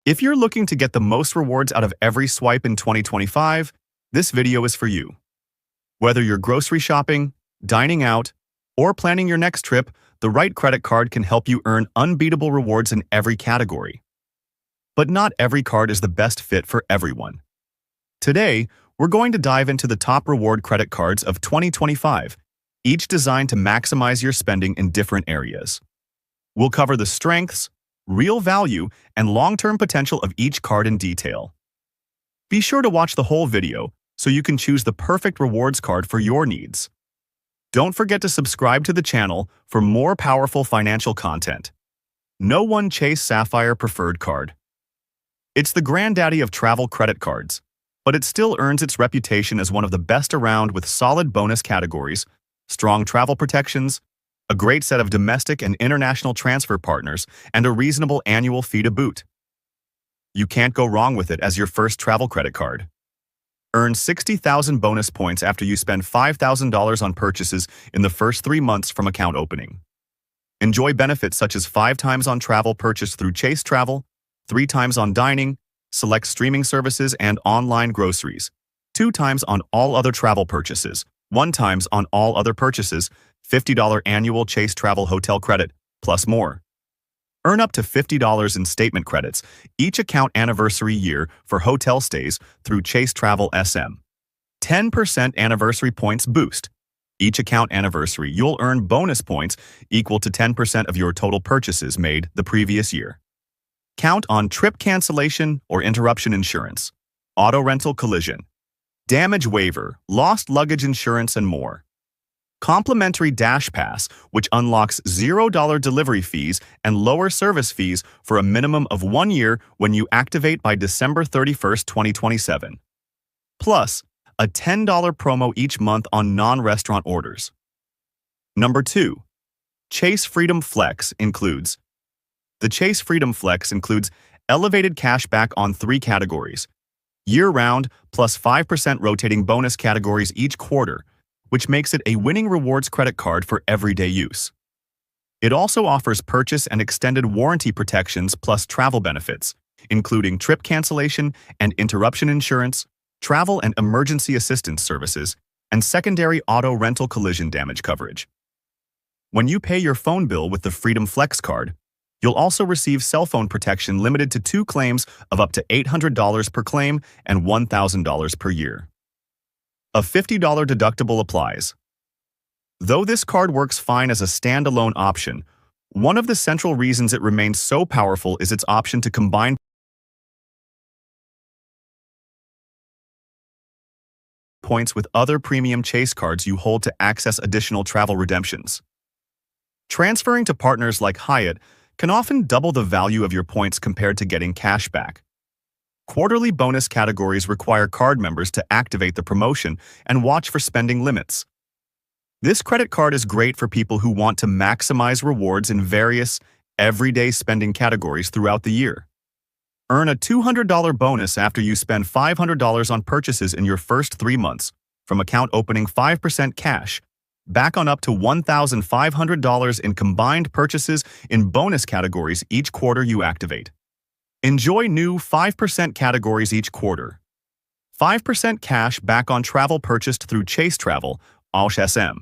If you're looking to get the most rewards out of every swipe in 2025, this video is for you. Whether you're grocery shopping, dining out, or planning your next trip, the right credit card can help you earn unbeatable rewards in every category. But not every card is the best fit for everyone. Today, we're going to dive into the top reward credit cards of 2025, each designed to maximize your spending in different areas. We'll cover the strengths, real value, and long-term potential of each card in detail. Be sure to watch the whole video so you can choose the perfect rewards card for your needs. Don't forget to subscribe to the channel for more powerful financial content. No one Chase Sapphire Preferred Card. It's the granddaddy of travel credit cards, but it still earns its reputation as one of the best around with solid bonus categories, strong travel protections, a great set of domestic and international transfer partners, and a reasonable annual fee to boot. You can't go wrong with it as your first travel credit card. Earn 60,000 bonus points after you spend $5,000 on purchases in the first 3 months from account opening. Enjoy benefits such as 5 times on travel purchased through Chase Travel, 3 times on dining, select streaming services and online groceries, 2 times on all other travel purchases, 1 times on all other purchases, $50 annual Chase Travel hotel credit, plus more. Earn up to $50 in statement credits each account anniversary year for hotel stays through Chase Travel SM. 10% anniversary points boost. Each account anniversary, you'll earn bonus points equal to 10% of your total purchases made the previous year. Count on trip cancellation or interruption insurance, auto rental collision, damage waiver, lost luggage insurance, and more. Complimentary Dash Pass, which unlocks $0 delivery fees and lower service fees for a minimum of 1 year when you activate by December 31st, 2027. Plus, a $10 promo each month on non-restaurant orders. Number 2. Chase Freedom Flex includes. The Chase Freedom Flex includes elevated cashback on 3 categories, year-round plus 5% rotating bonus categories each quarter, which makes it a winning rewards credit card for everyday use. It also offers purchase and extended warranty protections plus travel benefits, including trip cancellation and interruption insurance, travel and emergency assistance services, and secondary auto rental collision damage coverage. When you pay your phone bill with the Freedom Flex card, you'll also receive cell phone protection limited to 2 claims of up to $800 per claim and $1,000 per year. A $50 deductible applies. Though this card works fine as a standalone option, one of the central reasons it remains so powerful is its option to combine points with other premium Chase cards you hold to access additional travel redemptions. Transferring to partners like Hyatt can often double the value of your points compared to getting cash back. Quarterly bonus categories require card members to activate the promotion and watch for spending limits. This credit card is great for people who want to maximize rewards in various, everyday spending categories throughout the year. Earn a $200 bonus after you spend $500 on purchases in your first 3 months, from account opening 5% cash, back on up to $1,500 in combined purchases in bonus categories each quarter you activate. Enjoy new 5% categories each quarter. 5% cash back on travel purchased through Chase Travel, SM.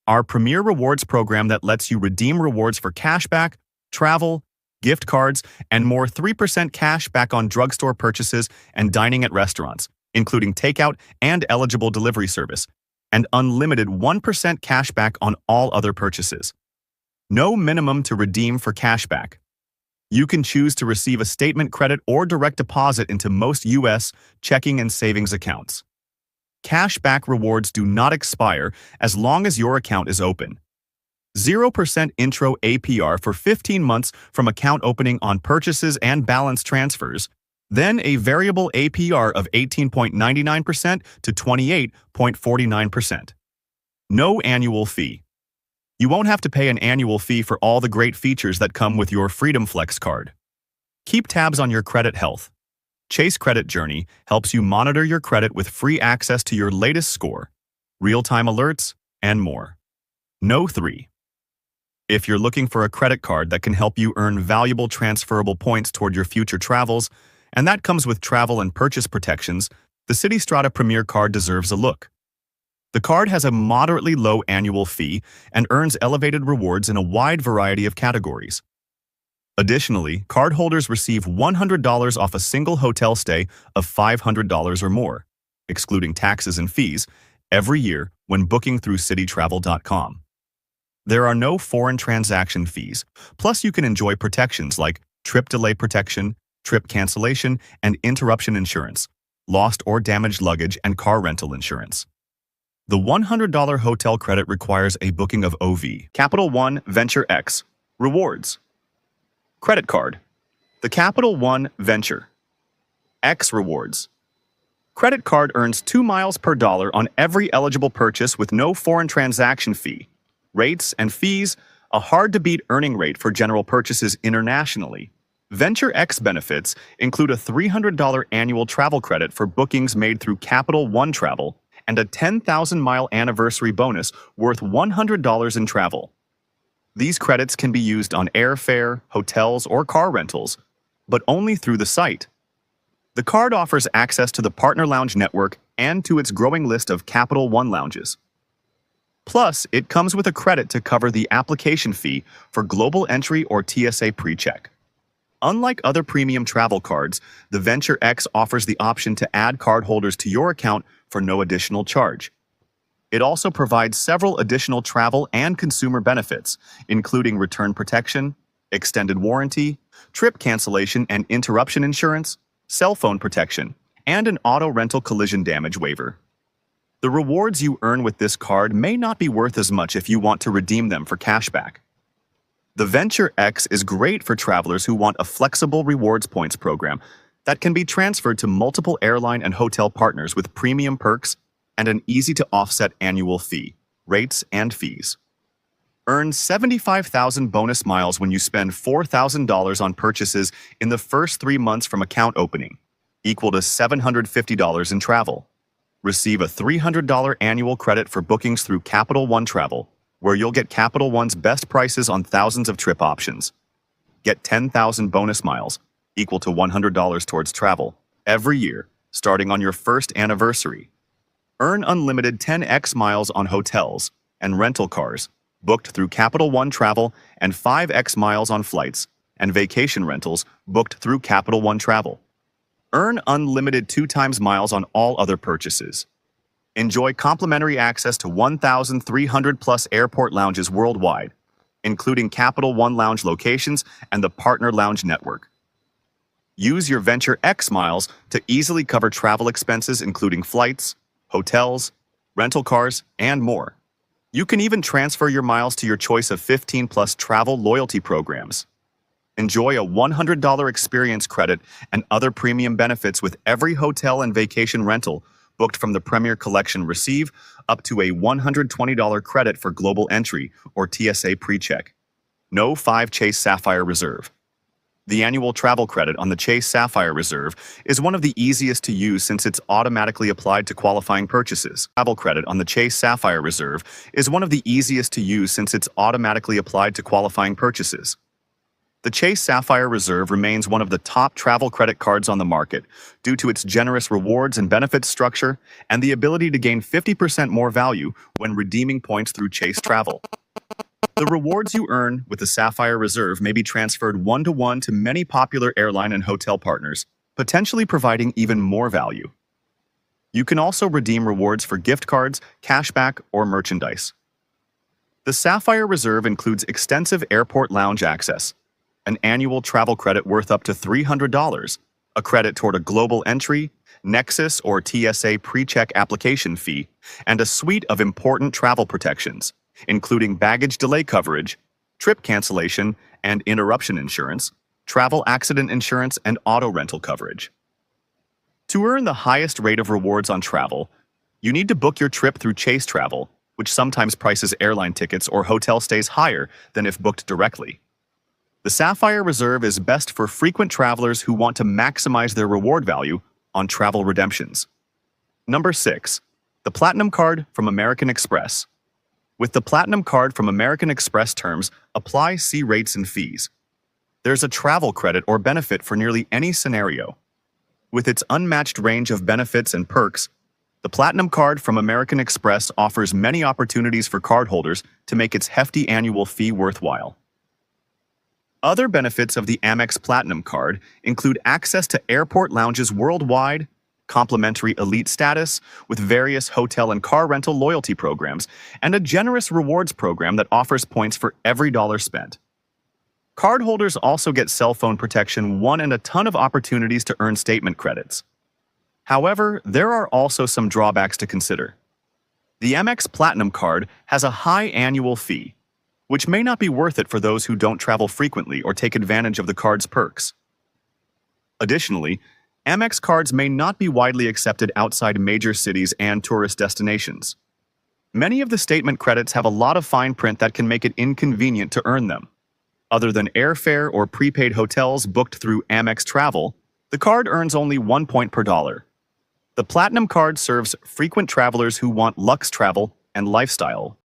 Our premier rewards program that lets you redeem rewards for cashback, travel, gift cards, and more 3% cash back on drugstore purchases and dining at restaurants, including takeout and eligible delivery service, and unlimited 1% cash back on all other purchases. No minimum to redeem for cashback. You can choose to receive a statement credit or direct deposit into most U.S. checking and savings accounts. Cashback rewards do not expire as long as your account is open. 0% intro APR for 15 months from account opening on purchases and balance transfers, then a variable APR of 18.99% to 28.49%. No annual fee. You won't have to pay an annual fee for all the great features that come with your Freedom Flex card. Keep tabs on your credit health. Chase Credit Journey helps you monitor your credit with free access to your latest score, real-time alerts, and more. No 3. If you're looking for a credit card that can help you earn valuable transferable points toward your future travels, and that comes with travel and purchase protections, the Citi Strata Premier card deserves a look. The card has a moderately low annual fee and earns elevated rewards in a wide variety of categories. Additionally, cardholders receive $100 off a single hotel stay of $500 or more, excluding taxes and fees, every year when booking through citytravel.com. There are no foreign transaction fees, plus you can enjoy protections like trip delay protection, trip cancellation, and interruption insurance, lost or damaged luggage, and car rental insurance. The $100 hotel credit requires a booking of OV. Capital One Venture X Rewards Credit Card. The Capital One Venture X Rewards Credit card earns 2 miles per dollar on every eligible purchase with no foreign transaction fee. Rates and fees, a hard-to-beat earning rate for general purchases internationally. Venture X benefits include a $300 annual travel credit for bookings made through Capital One Travel and a 10,000-mile anniversary bonus worth $100 in travel. These credits can be used on airfare, hotels, or car rentals, but only through the site. The card offers access to the Partner Lounge network and to its growing list of Capital One lounges. Plus, it comes with a credit to cover the application fee for Global Entry or TSA PreCheck. Unlike other premium travel cards, the Venture X offers the option to add cardholders to your account for no additional charge. It also provides several additional travel and consumer benefits, including return protection, extended warranty, trip cancellation and interruption insurance, cell phone protection, and an auto rental collision damage waiver. The rewards you earn with this card may not be worth as much if you want to redeem them for cashback. The Venture X is great for travelers who want a flexible rewards points program that can be transferred to multiple airline and hotel partners with premium perks and an easy-to-offset annual fee, rates, and fees. Earn 75,000 bonus miles when you spend $4,000 on purchases in the first 3 months from account opening, equal to $750 in travel. Receive a $300 annual credit for bookings through Capital One Travel, where you'll get Capital One's best prices on thousands of trip options. Get 10,000 bonus miles, equal to $100 towards travel, every year, starting on your first anniversary. Earn unlimited 10x miles on hotels and rental cars booked through Capital One Travel and 5x miles on flights and vacation rentals booked through Capital One Travel. Earn unlimited 2 times miles on all other purchases. Enjoy complimentary access to 1,300-plus airport lounges worldwide, including Capital One Lounge locations and the Partner Lounge network. Use your Venture X miles to easily cover travel expenses including flights, hotels, rental cars, and more. You can even transfer your miles to your choice of 15-plus travel loyalty programs. Enjoy a $100 experience credit and other premium benefits with every hotel and vacation rental booked from the Premier Collection. Receive up to a $120 credit for Global Entry or TSA PreCheck. No 5 Chase Sapphire Reserve. The annual travel credit on the Chase Sapphire Reserve is one of the easiest to use since it's automatically applied to qualifying purchases. Travel credit on the Chase Sapphire Reserve is one of the easiest to use since it's automatically applied to qualifying purchases. The Chase Sapphire Reserve remains one of the top travel credit cards on the market due to its generous rewards and benefits structure and the ability to gain 50% more value when redeeming points through Chase Travel. The rewards you earn with the Sapphire Reserve may be transferred one-to-one to many popular airline and hotel partners, potentially providing even more value. You can also redeem rewards for gift cards, cashback, or merchandise. The Sapphire Reserve includes extensive airport lounge access, an annual travel credit worth up to $300, a credit toward a Global Entry, Nexus, or TSA PreCheck application fee, and a suite of important travel protections, including baggage delay coverage, trip cancellation and interruption insurance, travel accident insurance, and auto rental coverage. To earn the highest rate of rewards on travel, you need to book your trip through Chase Travel, which sometimes prices airline tickets or hotel stays higher than if booked directly. The Sapphire Reserve is best for frequent travelers who want to maximize their reward value on travel redemptions. Number 6. The Platinum Card from American Express. With the Platinum Card from American Express terms, apply, see rates and fees. There's a travel credit or benefit for nearly any scenario. With its unmatched range of benefits and perks, the Platinum Card from American Express offers many opportunities for cardholders to make its hefty annual fee worthwhile. Other benefits of the Amex Platinum Card include access to airport lounges worldwide, complimentary elite status with various hotel and car rental loyalty programs, and a generous rewards program that offers points for every dollar spent. Cardholders also get cell phone protection, and a ton of opportunities to earn statement credits. However, there are also some drawbacks to consider. The Amex Platinum Card has a high annual fee, which may not be worth it for those who don't travel frequently or take advantage of the card's perks. Additionally, Amex cards may not be widely accepted outside major cities and tourist destinations. Many of the statement credits have a lot of fine print that can make it inconvenient to earn them. Other than airfare or prepaid hotels booked through Amex Travel, the card earns only 1 point per dollar. The Platinum Card serves frequent travelers who want luxe travel and lifestyle.